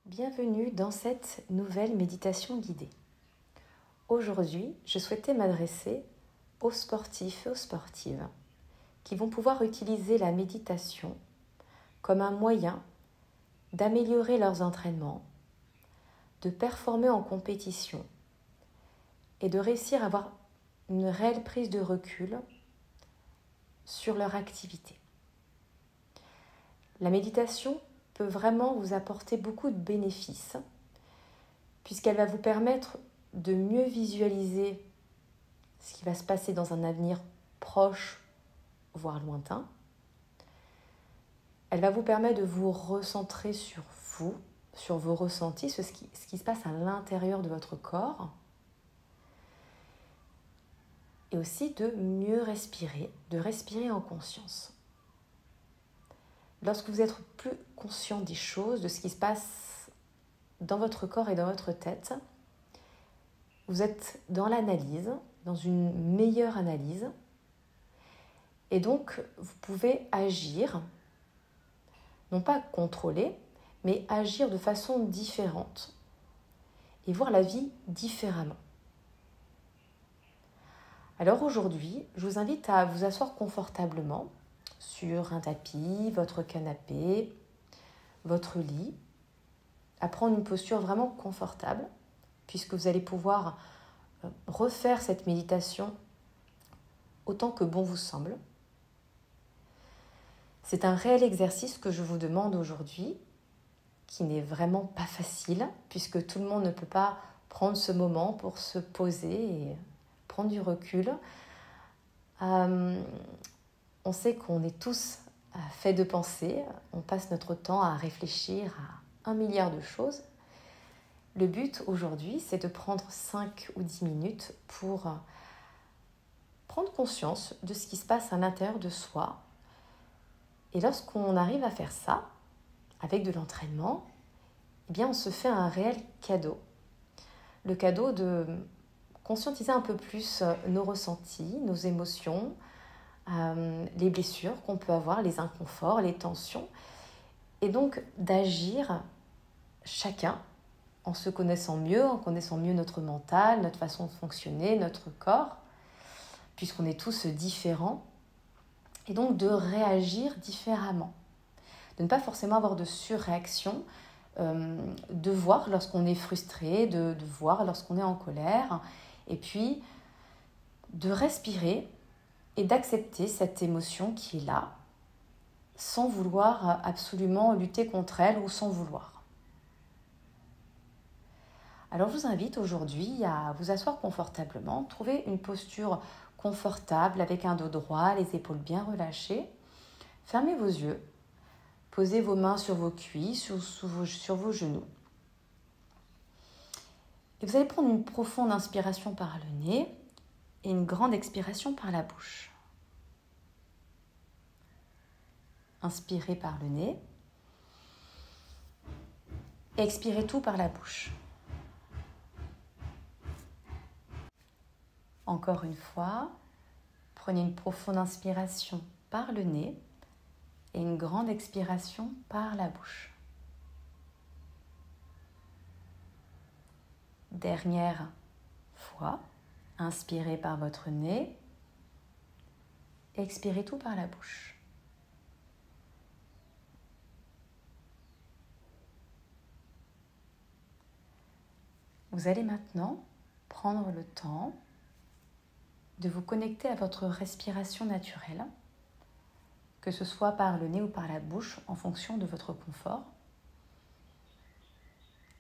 Bienvenue dans cette nouvelle méditation guidée. Aujourd'hui, je souhaitais m'adresser aux sportifs et aux sportives qui vont pouvoir utiliser la méditation comme un moyen d'améliorer leurs entraînements, de performer en compétition et de réussir à avoir une réelle prise de recul sur leur activité. La méditation peut vraiment vous apporter beaucoup de bénéfices puisqu'elle va vous permettre de mieux visualiser ce qui va se passer dans un avenir proche, voire lointain. Elle va vous permettre de vous recentrer sur vous, sur vos ressentis, ce qui se passe à l'intérieur de votre corps. Et aussi de mieux respirer, de respirer en conscience. Lorsque vous êtes plus conscient des choses, de ce qui se passe dans votre corps et dans votre tête, vous êtes dans l'analyse, dans une meilleure analyse. Et donc, vous pouvez agir, non pas contrôler, mais agir de façon différente et voir la vie différemment. Alors aujourd'hui, je vous invite à vous asseoir confortablement sur un tapis, votre canapé, votre lit, à prendre une posture vraiment confortable, puisque vous allez pouvoir refaire cette méditation autant que bon vous semble. C'est un réel exercice que je vous demande aujourd'hui, qui n'est vraiment pas facile, puisque tout le monde ne peut pas prendre ce moment pour se poser et prendre du recul. On sait qu'on est tous faits de pensées, on passe notre temps à réfléchir à 1 milliard de choses. Le but aujourd'hui, c'est de prendre 5 ou 10 minutes pour prendre conscience de ce qui se passe à l'intérieur de soi. Et lorsqu'on arrive à faire ça, avec de l'entraînement, eh bien on se fait un réel cadeau. Le cadeau de conscientiser un peu plus nos ressentis, nos émotions, les blessures qu'on peut avoir, les inconforts, les tensions, et donc d'agir chacun en se connaissant mieux, en connaissant mieux notre mental, notre façon de fonctionner, notre corps, puisqu'on est tous différents, et donc de réagir différemment, de ne pas forcément avoir de surréaction, de voir lorsqu'on est frustré, de voir lorsqu'on est en colère, et puis de respirer et d'accepter cette émotion qui est là, sans vouloir absolument lutter contre elle ou sans vouloir. Alors je vous invite aujourd'hui à vous asseoir confortablement, trouver une posture confortable avec un dos droit, les épaules bien relâchées. Fermez vos yeux, posez vos mains sur vos cuisses, sur vos genoux. Et vous allez prendre une profonde inspiration par le nez et une grande expiration par la bouche. Inspirez par le nez. Expirez tout par la bouche. Encore une fois, prenez une profonde inspiration par le nez et une grande expiration par la bouche. Dernière fois, inspirez par votre nez, expirez tout par la bouche. Vous allez maintenant prendre le temps de vous connecter à votre respiration naturelle, que ce soit par le nez ou par la bouche, en fonction de votre confort.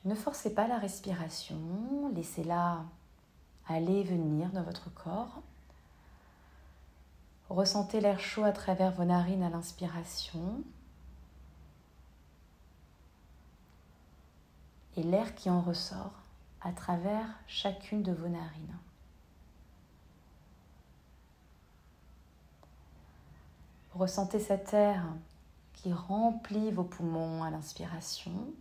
Ne forcez pas la respiration, laissez-la aller et venir dans votre corps. Ressentez l'air chaud à travers vos narines à l'inspiration et l'air qui en ressort à travers chacune de vos narines. Ressentez cet air qui remplit vos poumons à l'inspiration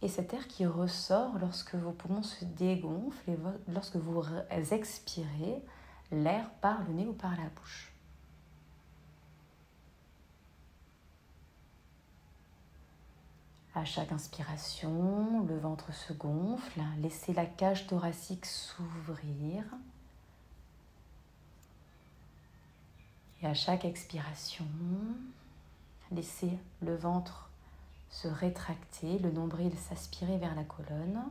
et cet air qui ressort lorsque vos poumons se dégonflent et lorsque vous expirez l'air par le nez ou par la bouche. À chaque inspiration, le ventre se gonfle. Laissez la cage thoracique s'ouvrir. Et à chaque expiration, laissez le ventre se rétracter, le nombril s'aspirer vers la colonne,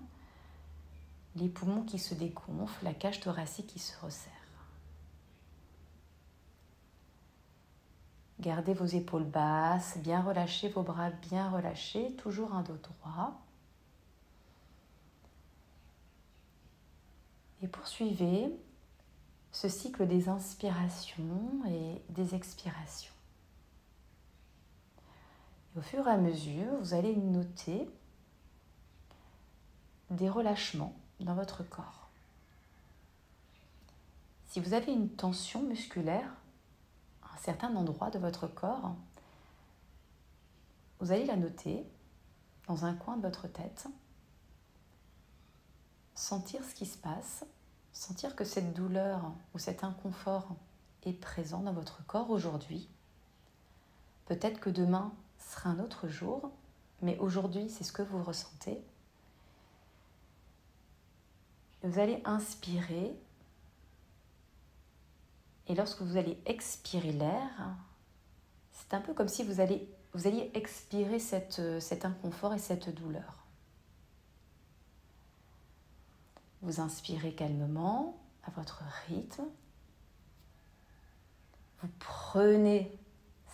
les poumons qui se dégonflent, la cage thoracique qui se resserre. Gardez vos épaules basses, bien relâchées, vos bras bien relâchés, toujours un dos droit. Et poursuivez ce cycle des inspirations et des expirations. Et au fur et à mesure, vous allez noter des relâchements dans votre corps. Si vous avez une tension musculaire à un certain endroit de votre corps, vous allez la noter dans un coin de votre tête, sentir ce qui se passe, sentir que cette douleur ou cet inconfort est présent dans votre corps aujourd'hui. Peut-être que demain sera un autre jour, mais aujourd'hui c'est ce que vous ressentez. Vous allez inspirer et lorsque vous allez expirer l'air, c'est un peu comme si vous alliez expirer cet inconfort et cette douleur. Vous inspirez calmement, à votre rythme. Vous prenez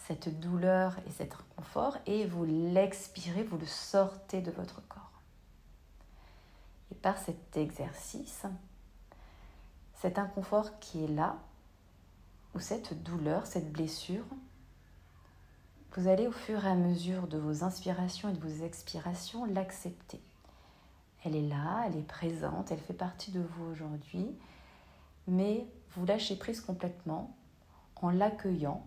cette douleur et cet inconfort et vous l'expirez, vous le sortez de votre corps. Et par cet exercice, cet inconfort qui est là, ou cette douleur, cette blessure, vous allez au fur et à mesure de vos inspirations et de vos expirations l'accepter. Elle est là, elle est présente, elle fait partie de vous aujourd'hui, mais vous lâchez prise complètement en l'accueillant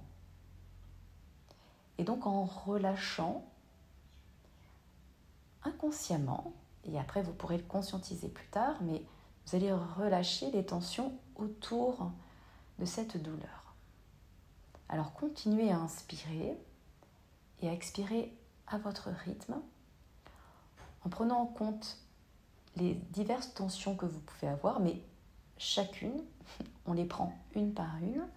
et donc en relâchant inconsciemment, et après vous pourrez le conscientiser plus tard, mais vous allez relâcher les tensions autour de cette douleur. Alors continuez à inspirer et à expirer à votre rythme en prenant en compte les diverses tensions que vous pouvez avoir, mais chacune, on les prend une par une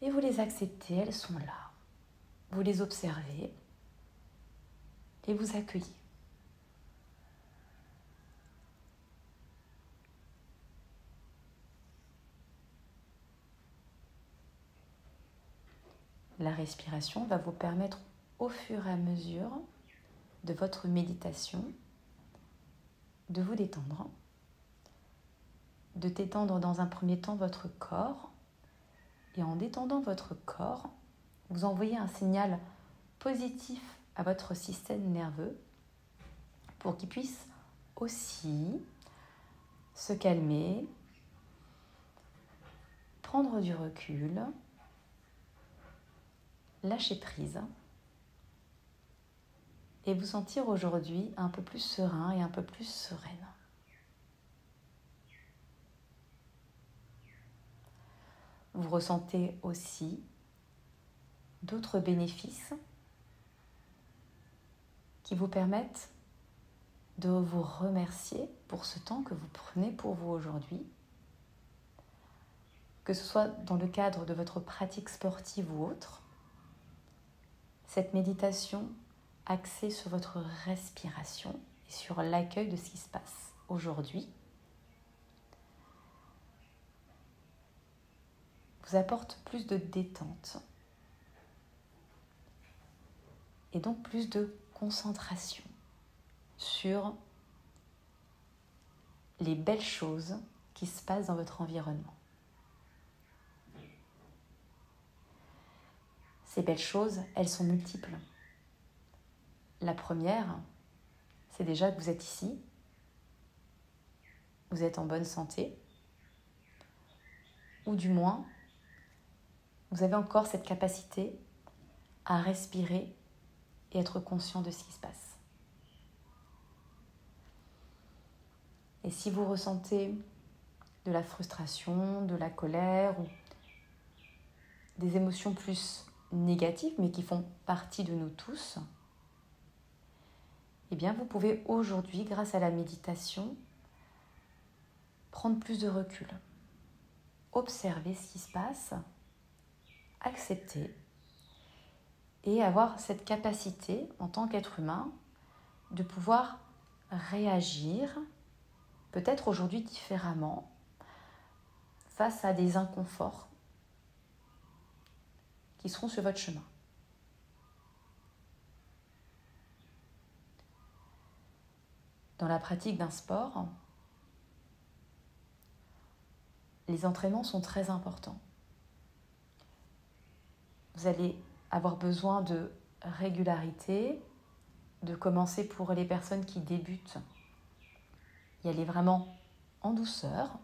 et vous les acceptez, elles sont là. Vous les observez et vous accueillez. La respiration va vous permettre au fur et à mesure de votre méditation de vous détendre, de détendre dans un premier temps votre corps, et en détendant votre corps, vous envoyez un signal positif à votre système nerveux pour qu'il puisse aussi se calmer, prendre du recul, lâcher prise et vous sentir aujourd'hui un peu plus serein et un peu plus sereine. Vous ressentez aussi d'autres bénéfices qui vous permettent de vous remercier pour ce temps que vous prenez pour vous aujourd'hui, que ce soit dans le cadre de votre pratique sportive ou autre. Cette méditation axée sur votre respiration et sur l'accueil de ce qui se passe aujourd'hui vous apporte plus de détente et donc plus de concentration sur les belles choses qui se passent dans votre environnement. Ces belles choses, elles sont multiples. La première, c'est déjà que vous êtes ici, vous êtes en bonne santé, ou du moins, vous avez encore cette capacité à respirer et être conscient de ce qui se passe. Et si vous ressentez de la frustration, de la colère ou des émotions plus négatives, mais qui font partie de nous tous, eh bien vous pouvez aujourd'hui, grâce à la méditation, prendre plus de recul, observer ce qui se passe, accepter et avoir cette capacité en tant qu'être humain de pouvoir réagir, peut-être aujourd'hui différemment, face à des inconforts qui seront sur votre chemin. Dans la pratique d'un sport, les entraînements sont très importants. Vous allez avoir besoin de régularité, de commencer pour les personnes qui débutent, y aller vraiment en douceur.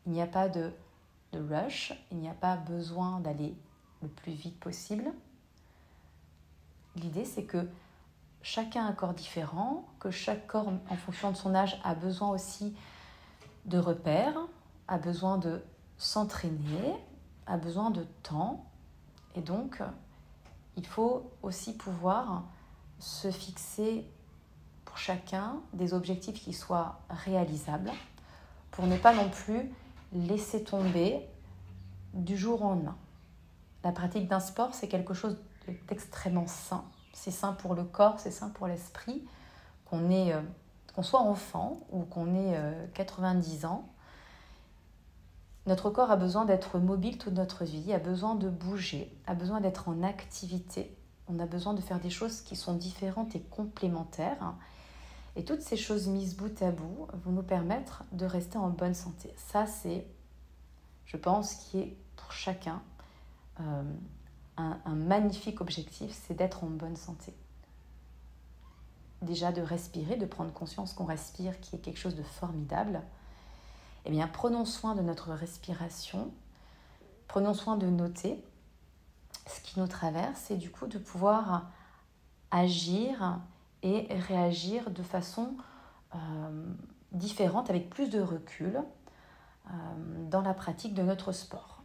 Il n'y a pas de rush, il n'y a pas besoin d'aller le plus vite possible. L'idée, c'est que chacun a un corps différent, que chaque corps, en fonction de son âge, a besoin aussi de repères, a besoin de s'entraîner, a besoin de temps. Et donc, il faut aussi pouvoir se fixer pour chacun des objectifs qui soient réalisables pour ne pas non plus laisser tomber du jour au lendemain. La pratique d'un sport, c'est quelque chose d'extrêmement sain. C'est sain pour le corps, c'est sain pour l'esprit. Qu'on soit enfant ou qu'on ait 90 ans, notre corps a besoin d'être mobile toute notre vie, a besoin de bouger, a besoin d'être en activité. On a besoin de faire des choses qui sont différentes et complémentaires. Et toutes ces choses mises bout à bout vont nous permettre de rester en bonne santé. Ça, c'est, je pense, qui est pour chacun un magnifique objectif, c'est d'être en bonne santé. Déjà de respirer, de prendre conscience qu'on respire, qui est quelque chose de formidable. Eh bien, prenons soin de notre respiration, prenons soin de noter ce qui nous traverse et du coup de pouvoir agir et réagir de façon différente, avec plus de recul dans la pratique de notre sport.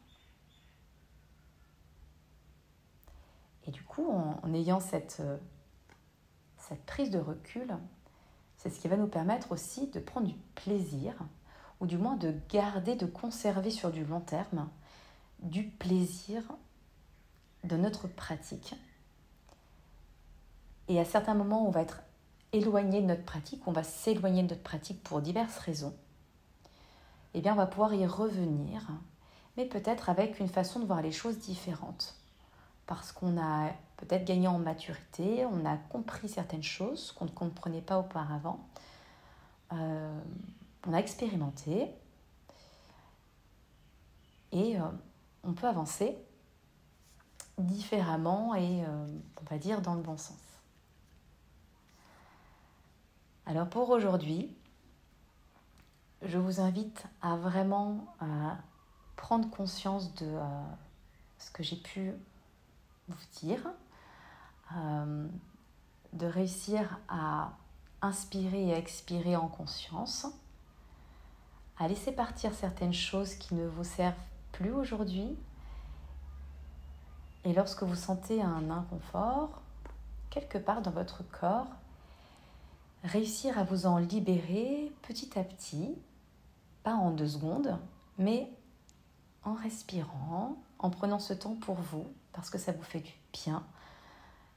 Et du coup, en ayant cette prise de recul, c'est ce qui va nous permettre aussi de prendre du plaisir, ou du moins de garder, de conserver sur du long terme, du plaisir de notre pratique. Et à certains moments, on va être éloigné de notre pratique, on va s'éloigner de notre pratique pour diverses raisons. Eh bien, on va pouvoir y revenir, mais peut-être avec une façon de voir les choses différentes. Parce qu'on a peut-être gagné en maturité, on a compris certaines choses qu'on ne comprenait pas auparavant. On a expérimenté et on peut avancer différemment et on va dire dans le bon sens. Alors pour aujourd'hui, je vous invite à vraiment prendre conscience de ce que j'ai pu vous dire, de réussir à inspirer et à expirer en conscience, à laisser partir certaines choses qui ne vous servent plus aujourd'hui. Et lorsque vous sentez un inconfort, quelque part dans votre corps, réussir à vous en libérer petit à petit, pas en 2 secondes, mais en respirant, en prenant ce temps pour vous, parce que ça vous fait du bien,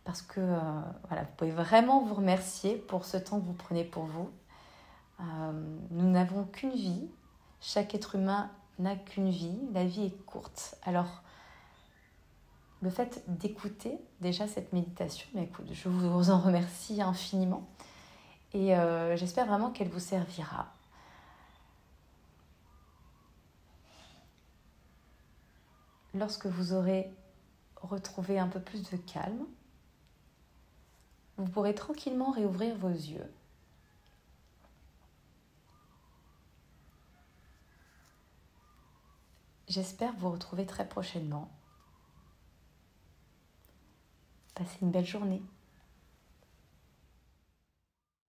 parce que vous pouvez vraiment vous remercier pour ce temps que vous prenez pour vous. Nous n'avons qu'une vie, chaque être humain n'a qu'une vie, la vie est courte. Alors, le fait d'écouter déjà cette méditation, je vous en remercie infiniment et j'espère vraiment qu'elle vous servira. Lorsque vous aurez retrouvé un peu plus de calme, vous pourrez tranquillement réouvrir vos yeux. J'espère vous retrouver très prochainement. Passez une belle journée.